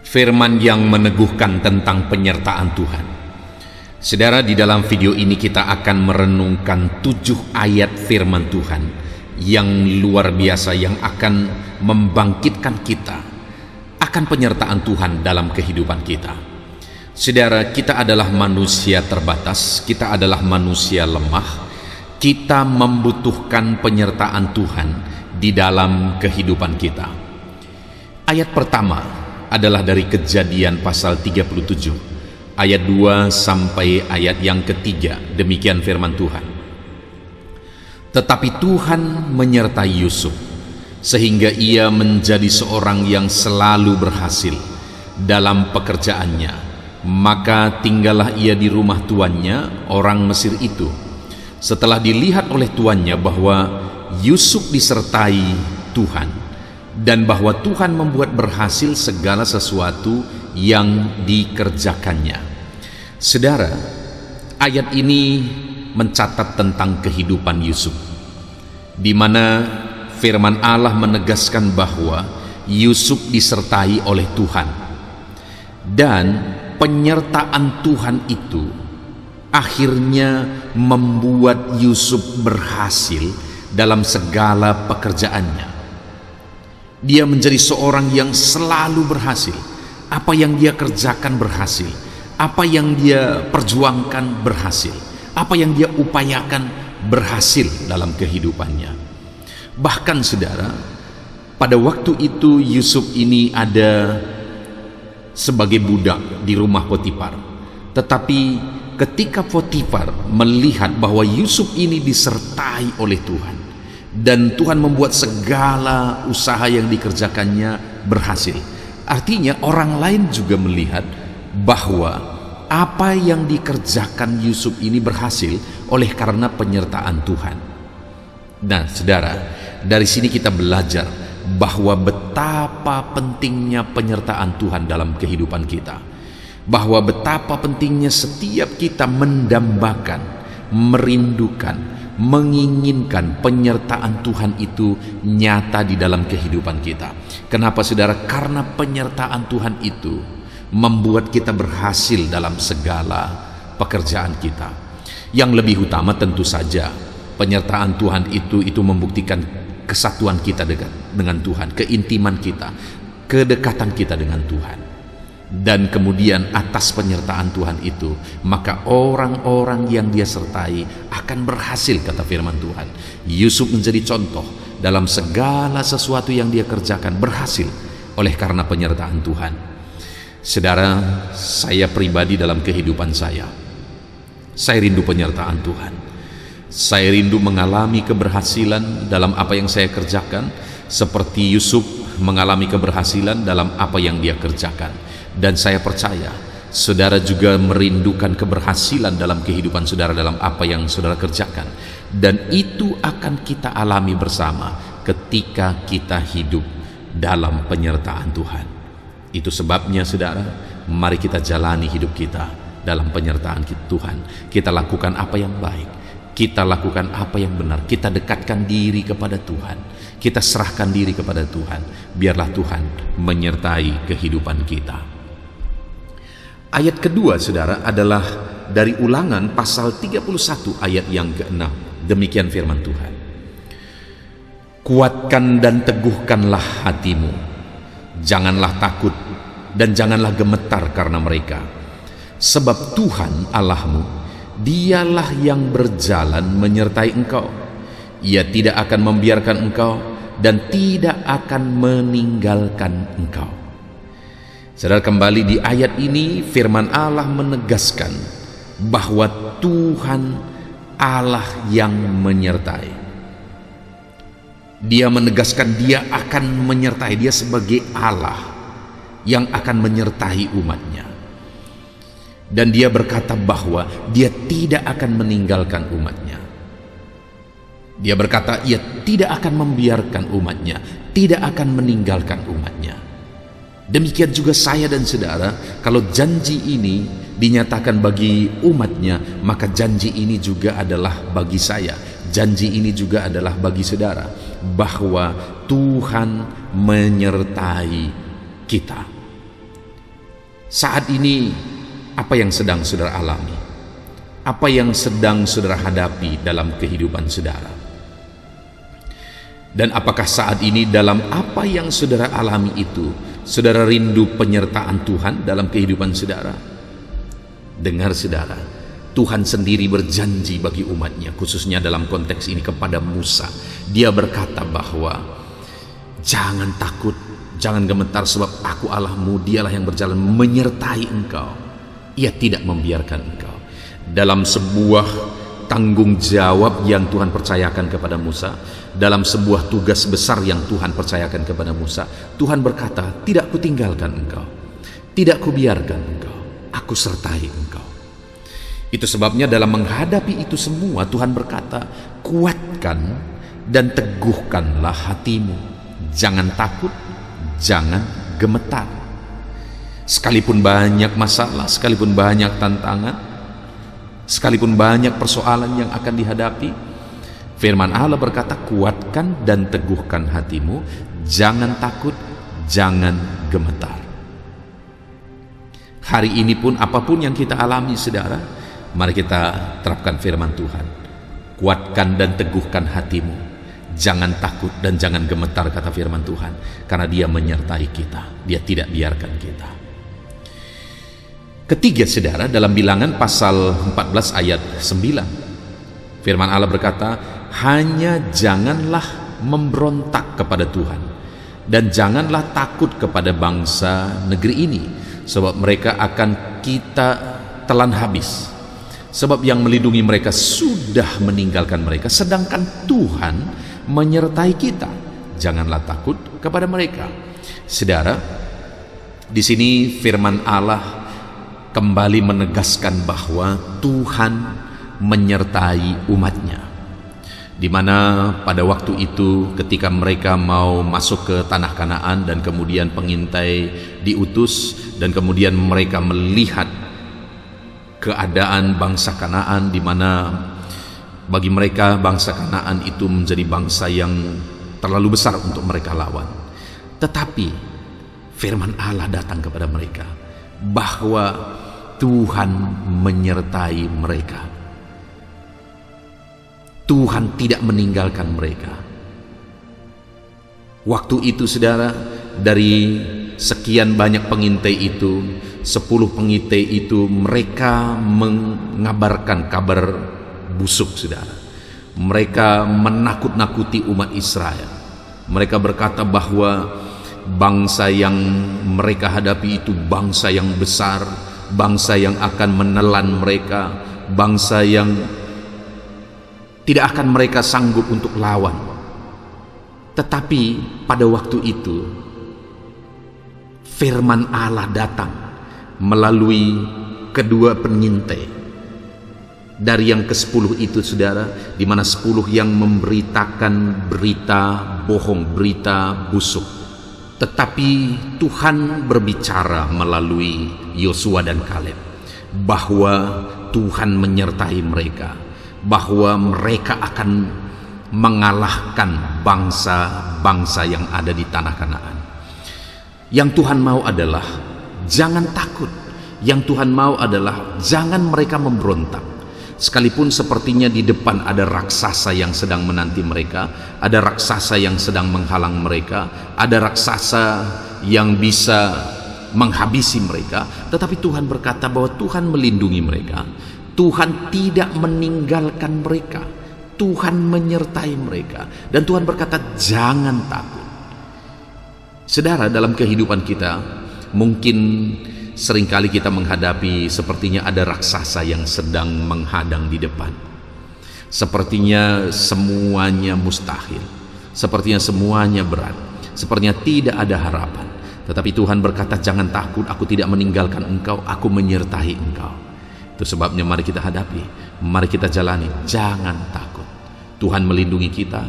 Firman yang meneguhkan tentang penyertaan Tuhan. Saudara, di dalam video ini kita akan merenungkan 7 ayat firman Tuhan yang luar biasa, yang akan membangkitkan kita akan penyertaan Tuhan dalam kehidupan kita. Saudara, kita adalah manusia terbatas, kita adalah manusia lemah, kita membutuhkan penyertaan Tuhan di dalam kehidupan kita. Ayat pertama adalah dari Kejadian pasal 37 ayat 2 sampai ayat yang ketiga. Demikian firman Tuhan. Tetapi Tuhan menyertai Yusuf sehingga ia menjadi seorang yang selalu berhasil dalam pekerjaannya. Maka tinggallah ia di rumah tuannya, orang Mesir itu. Setelah dilihat oleh tuannya bahwa Yusuf disertai Tuhan dan bahwa Tuhan membuat berhasil segala sesuatu yang dikerjakannya. Saudara, ayat ini mencatat tentang kehidupan Yusuf, di mana firman Allah menegaskan bahwa Yusuf disertai oleh Tuhan, dan penyertaan Tuhan itu akhirnya membuat Yusuf berhasil dalam segala pekerjaannya. Dia menjadi seorang yang selalu berhasil. Apa yang dia kerjakan berhasil, apa yang dia perjuangkan berhasil, apa yang dia upayakan berhasil dalam kehidupannya. Bahkan saudara, pada waktu itu Yusuf ini ada sebagai budak di rumah Potifar. Tetapi ketika Potifar melihat bahwa Yusuf ini disertai oleh Tuhan dan Tuhan membuat segala usaha yang dikerjakannya berhasil, artinya orang lain juga melihat bahwa apa yang dikerjakan Yusuf ini berhasil oleh karena penyertaan Tuhan. Nah saudara, dari sini kita belajar bahwa betapa pentingnya penyertaan Tuhan dalam kehidupan kita, bahwa betapa pentingnya setiap kita mendambakan, merindukan, menginginkan penyertaan Tuhan itu nyata di dalam kehidupan kita. Kenapa saudara? Karena penyertaan Tuhan itu membuat kita berhasil dalam segala pekerjaan kita. Yang lebih utama tentu saja penyertaan Tuhan itu membuktikan kesatuan kita dengan Tuhan, keintiman kita, kedekatan kita dengan Tuhan. Dan kemudian atas penyertaan Tuhan itu, maka orang-orang yang dia sertai akan berhasil, kata firman Tuhan. Yusuf menjadi contoh dalam segala sesuatu yang dia kerjakan berhasil oleh karena penyertaan Tuhan. Saudara, saya pribadi dalam kehidupan saya rindu penyertaan Tuhan. Saya rindu mengalami keberhasilan dalam apa yang saya kerjakan, seperti Yusuf mengalami keberhasilan dalam apa yang dia kerjakan. Dan saya percaya saudara juga merindukan keberhasilan dalam kehidupan saudara dalam apa yang saudara kerjakan. Dan itu akan kita alami bersama ketika kita hidup dalam penyertaan Tuhan. Itu sebabnya saudara, mari kita jalani hidup kita dalam penyertaan Tuhan. Kita lakukan apa yang baik, kita lakukan apa yang benar, kita dekatkan diri kepada Tuhan, kita serahkan diri kepada Tuhan. Biarlah Tuhan menyertai kehidupan kita. Ayat kedua saudara adalah dari Ulangan pasal 31 ayat yang ke-6. Demikian firman Tuhan. Kuatkan dan teguhkanlah hatimu, janganlah takut dan janganlah gemetar karena mereka. Sebab Tuhan Allahmu, dialah yang berjalan menyertai engkau. Ia tidak akan membiarkan engkau dan tidak akan meninggalkan engkau. Saudara, kembali di ayat ini firman Allah menegaskan bahwa Tuhan Allah yang menyertai. Dia menegaskan dia akan menyertai, dia sebagai Allah yang akan menyertai umatnya. Dan dia berkata bahwa dia tidak akan meninggalkan umatnya. Dia berkata ia tidak akan membiarkan umatnya, tidak akan meninggalkan umatnya. Demikian juga saya dan saudara, kalau janji ini dinyatakan bagi umatnya, maka janji ini juga adalah bagi saya, janji ini juga adalah bagi saudara, bahwa Tuhan menyertai kita. Saat ini, apa yang sedang saudara alami? Apa yang sedang saudara hadapi dalam kehidupan saudara? Dan apakah saat ini dalam apa yang saudara alami itu, saudara rindu penyertaan Tuhan dalam kehidupan saudara? Dengar saudara, Tuhan sendiri berjanji bagi umatnya, khususnya dalam konteks ini kepada Musa. Dia berkata bahwa jangan takut, jangan gemetar, sebab aku Allahmu, dialah yang berjalan menyertai engkau. Ia tidak membiarkan engkau. Dalam sebuah tanggung jawab yang Tuhan percayakan kepada Musa, dalam sebuah tugas besar yang Tuhan percayakan kepada Musa, Tuhan berkata, tidak kutinggalkan engkau, tidak kubiarkan engkau, aku sertai engkau. Itu sebabnya dalam menghadapi itu semua, Tuhan berkata, kuatkan dan teguhkanlah hatimu, jangan takut, jangan gemetar. Sekalipun banyak masalah, sekalipun banyak tantangan, sekalipun banyak persoalan yang akan dihadapi, firman Allah berkata, kuatkan dan teguhkan hatimu, jangan takut, jangan gemetar. Hari ini pun apapun yang kita alami saudara, mari kita terapkan firman Tuhan. Kuatkan dan teguhkan hatimu, jangan takut dan jangan gemetar, kata firman Tuhan, karena Dia menyertai kita, Dia tidak biarkan kita. Ketiga saudara, dalam Bilangan pasal 14 ayat 9, firman Allah berkata, hanya janganlah memberontak kepada Tuhan, dan janganlah takut kepada bangsa negeri ini, sebab mereka akan kita telan habis. Sebab yang melindungi mereka sudah meninggalkan mereka, sedangkan Tuhan menyertai kita. Janganlah takut kepada mereka. Saudara, di sini firman Allah kembali menegaskan bahwa Tuhan menyertai umatnya, di mana pada waktu itu ketika mereka mau masuk ke tanah Kanaan dan kemudian pengintai diutus, dan kemudian mereka melihat keadaan bangsa Kanaan, di mana bagi mereka bangsa Kanaan itu menjadi bangsa yang terlalu besar untuk mereka lawan. Tetapi firman Allah datang kepada mereka bahwa Tuhan menyertai mereka. Tuhan tidak meninggalkan mereka. Waktu itu saudara, dari sekian banyak pengintai itu, 10 pengintai itu mereka mengabarkan kabar busuk saudara. Mereka menakut-nakuti umat Israel. Mereka berkata bahwa bangsa yang mereka hadapi itu bangsa yang besar, bangsa yang akan menelan mereka, bangsa yang tidak akan mereka sanggup untuk lawan. Tetapi pada waktu itu firman Allah datang melalui kedua pengintai dari yang ke-10 itu saudara, di mana 10 yang memberitakan berita bohong, berita busuk. Tetapi Tuhan berbicara melalui Yosua dan Kaleb bahwa Tuhan menyertai mereka, bahwa mereka akan mengalahkan bangsa-bangsa yang ada di tanah Kanaan. Yang Tuhan mau adalah jangan takut. Yang Tuhan mau adalah jangan mereka memberontak. Sekalipun sepertinya di depan ada raksasa yang sedang menanti mereka, ada raksasa yang sedang menghalang mereka, ada raksasa yang bisa menghabisi mereka, tetapi Tuhan berkata bahwa Tuhan melindungi mereka. Tuhan tidak meninggalkan mereka. Tuhan menyertai mereka. Dan Tuhan berkata jangan takut. Saudara, dalam kehidupan kita mungkin seringkali kita menghadapi sepertinya ada raksasa yang sedang menghadang di depan. Sepertinya semuanya mustahil, sepertinya semuanya berat, sepertinya tidak ada harapan. Tetapi Tuhan berkata jangan takut, aku tidak meninggalkan engkau, aku menyertai engkau. Itu sebabnya mari kita hadapi, mari kita jalani, jangan takut. Tuhan melindungi kita,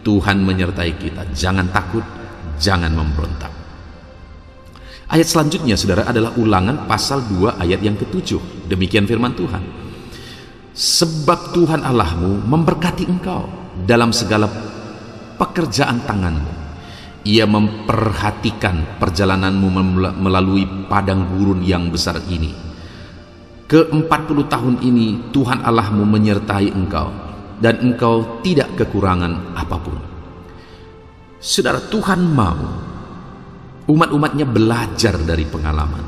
Tuhan menyertai kita, jangan takut, jangan memberontak. Ayat selanjutnya saudara adalah Ulangan pasal 2 ayat yang ke-7. Demikian firman Tuhan. Sebab Tuhan Allahmu memberkati engkau dalam segala pekerjaan tanganmu. Ia memperhatikan perjalananmu melalui padang gurun yang besar ini. Ke-40 tahun ini Tuhan Allahmu menyertai engkau, dan engkau tidak kekurangan apapun. Saudara, Tuhan mau umat-umatnya belajar dari pengalaman,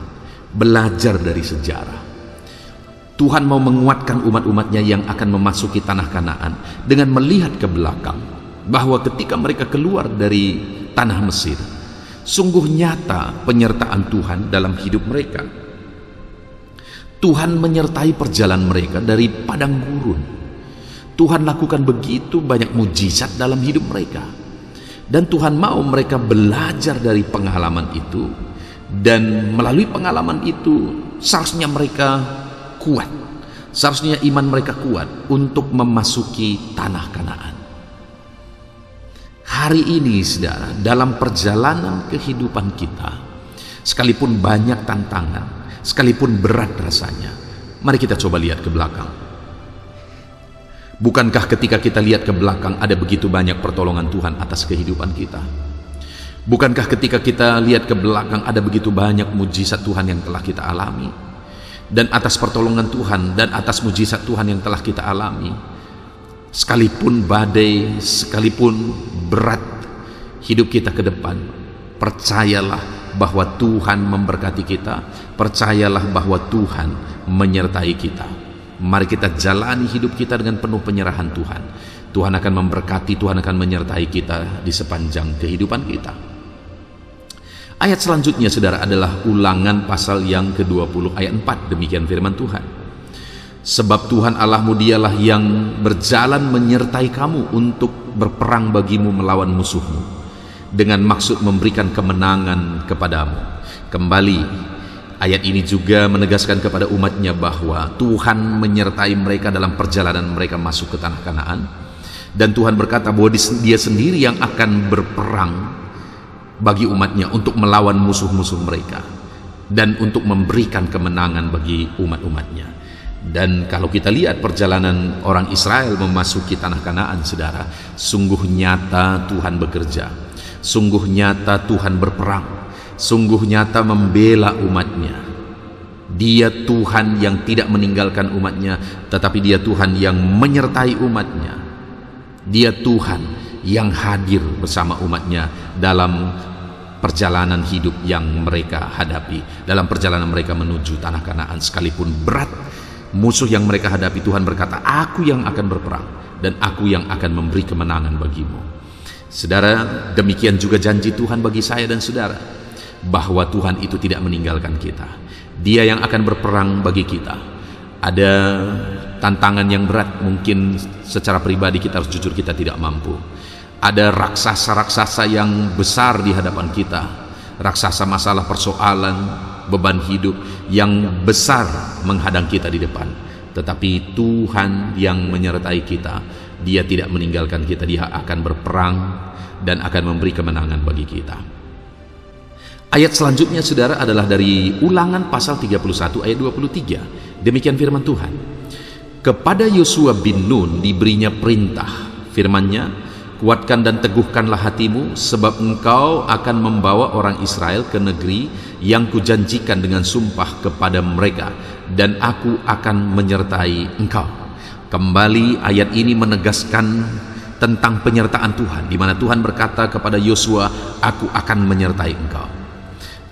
belajar dari sejarah. Tuhan mau menguatkan umat-umatnya yang akan memasuki tanah Kanaan dengan melihat ke belakang, bahwa ketika mereka keluar dari tanah Mesir, sungguh nyata penyertaan Tuhan dalam hidup mereka. Tuhan menyertai perjalanan mereka dari padang gurun. Tuhan lakukan begitu banyak mujizat dalam hidup mereka, dan Tuhan mau mereka belajar dari pengalaman itu, dan melalui pengalaman itu seharusnya mereka kuat, seharusnya iman mereka kuat untuk memasuki tanah Kanaan. Hari ini saudara, dalam perjalanan kehidupan kita, sekalipun banyak tantangan, sekalipun berat rasanya, mari kita coba lihat ke belakang. Bukankah ketika kita lihat ke belakang ada begitu banyak pertolongan Tuhan atas kehidupan kita? Bukankah ketika kita lihat ke belakang ada begitu banyak mujizat Tuhan yang telah kita alami? Dan atas pertolongan Tuhan dan atas mujizat Tuhan yang telah kita alami, sekalipun badai, sekalipun berat hidup kita ke depan, percayalah bahwa Tuhan memberkati kita, percayalah bahwa Tuhan menyertai kita. Mari kita jalani hidup kita dengan penuh penyerahan Tuhan. Tuhan akan memberkati, Tuhan akan menyertai kita di sepanjang kehidupan kita. Ayat selanjutnya saudara adalah Ulangan pasal yang ke-20 ayat 4. Demikian firman Tuhan. Sebab Tuhan Allahmu dialah yang berjalan menyertai kamu untuk berperang bagimu melawan musuhmu, dengan maksud memberikan kemenangan kepadamu. Kembali, ayat ini juga menegaskan kepada umatnya bahwa Tuhan menyertai mereka dalam perjalanan mereka masuk ke tanah Kanaan. Dan Tuhan berkata bahwa Dia sendiri yang akan berperang bagi umatnya untuk melawan musuh-musuh mereka, dan untuk memberikan kemenangan bagi umat-umatnya. Dan kalau kita lihat perjalanan orang Israel memasuki tanah Kanaan saudara, sungguh nyata Tuhan bekerja, sungguh nyata Tuhan berperang, sungguh nyata membela umatnya. Dia Tuhan yang tidak meninggalkan umatnya, tetapi Dia Tuhan yang menyertai umatnya. Dia Tuhan yang hadir bersama umatnya dalam perjalanan hidup yang mereka hadapi, dalam perjalanan mereka menuju tanah Kanaan. Sekalipun berat musuh yang mereka hadapi, Tuhan berkata, aku yang akan berperang dan aku yang akan memberi kemenangan bagimu. Saudara, demikian juga janji Tuhan bagi saya dan saudara, bahwa Tuhan itu tidak meninggalkan kita. Dia yang akan berperang bagi kita. Ada tantangan yang berat, mungkin secara pribadi kita harus jujur, kita tidak mampu. Ada raksasa-raksasa yang besar di hadapan kita, raksasa masalah persoalan, beban hidup yang besar menghadang kita di depan. Tetapi Tuhan yang menyertai kita, Dia tidak meninggalkan kita. Dia akan berperang dan akan memberi kemenangan bagi kita. Ayat selanjutnya saudara adalah dari Ulangan pasal 31 ayat 23. Demikian firman Tuhan. Kepada Yosua bin Nun diberinya perintah, firman-Nya, kuatkan dan teguhkanlah hatimu, sebab engkau akan membawa orang Israel ke negeri yang kujanjikan dengan sumpah kepada mereka, dan aku akan menyertai engkau. Kembali ayat ini menegaskan tentang penyertaan Tuhan, di mana Tuhan berkata kepada Yosua, aku akan menyertai engkau.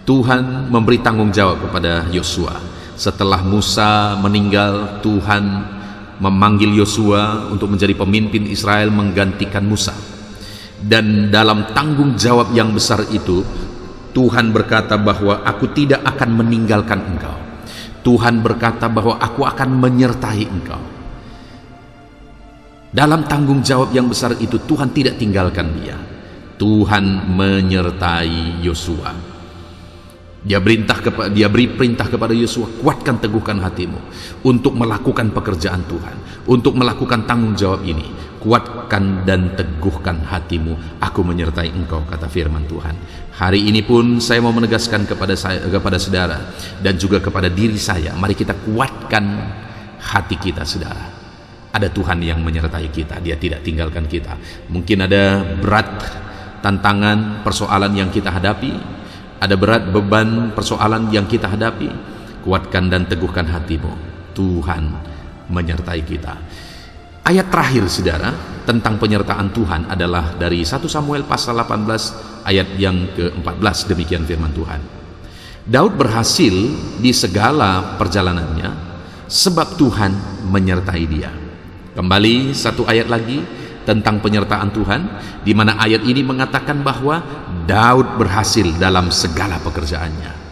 Tuhan memberi tanggung jawab kepada Yosua. Setelah Musa meninggal, Tuhan memanggil Yosua untuk menjadi pemimpin Israel menggantikan Musa. Dan dalam tanggung jawab yang besar itu, Tuhan berkata bahwa aku tidak akan meninggalkan engkau. Tuhan berkata bahwa aku akan menyertai engkau. Dalam tanggung jawab yang besar itu, Tuhan tidak tinggalkan dia. Tuhan menyertai Yosua. Dia beri perintah kepada Yosua, kuatkan teguhkan hatimu untuk melakukan pekerjaan Tuhan, untuk melakukan tanggung jawab ini. Kuatkan dan teguhkan hatimu, aku menyertai engkau, kata firman Tuhan. Hari ini pun saya mau menegaskan kepada saudara dan juga kepada diri saya, mari kita kuatkan hati kita saudara. Ada Tuhan yang menyertai kita, Dia tidak tinggalkan kita. Mungkin ada berat tantangan, persoalan yang kita hadapi, ada berat beban persoalan yang kita hadapi, kuatkan dan teguhkan hatimu. Tuhan menyertai kita. Ayat terakhir saudara tentang penyertaan Tuhan adalah dari 1 Samuel pasal 18 ayat yang ke-14. Demikian firman Tuhan. Daud berhasil di segala perjalanannya sebab Tuhan menyertai dia. Kembali satu ayat lagi tentang penyertaan Tuhan, di mana ayat ini mengatakan bahwa Daud berhasil dalam segala pekerjaannya.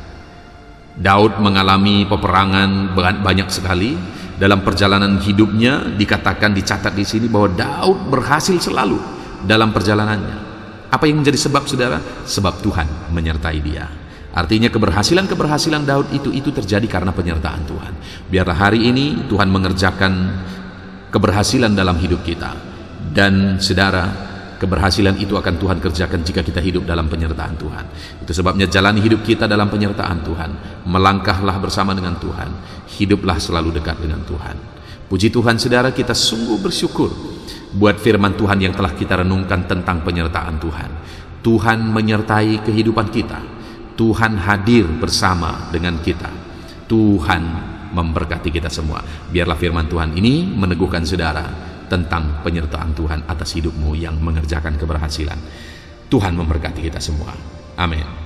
Daud mengalami peperangan banyak sekali dalam perjalanan hidupnya. Dikatakan, dicatat di sini bahwa Daud berhasil selalu dalam perjalanannya. Apa yang menjadi sebab saudara? Sebab Tuhan menyertai dia. Artinya keberhasilan Daud itu terjadi karena penyertaan Tuhan. Biarlah hari ini Tuhan mengerjakan keberhasilan dalam hidup kita. Dan saudara, keberhasilan itu akan Tuhan kerjakan jika kita hidup dalam penyertaan Tuhan. Itu sebabnya jalani hidup kita dalam penyertaan Tuhan. Melangkahlah bersama dengan Tuhan. Hiduplah selalu dekat dengan Tuhan. Puji Tuhan saudara, kita sungguh bersyukur buat firman Tuhan yang telah kita renungkan tentang penyertaan Tuhan. Tuhan menyertai kehidupan kita. Tuhan hadir bersama dengan kita. Tuhan memberkati kita semua. Biarlah firman Tuhan ini meneguhkan saudara tentang penyertaan Tuhan atas hidupmu yang mengerjakan keberhasilan. Tuhan memberkati kita semua. Amin.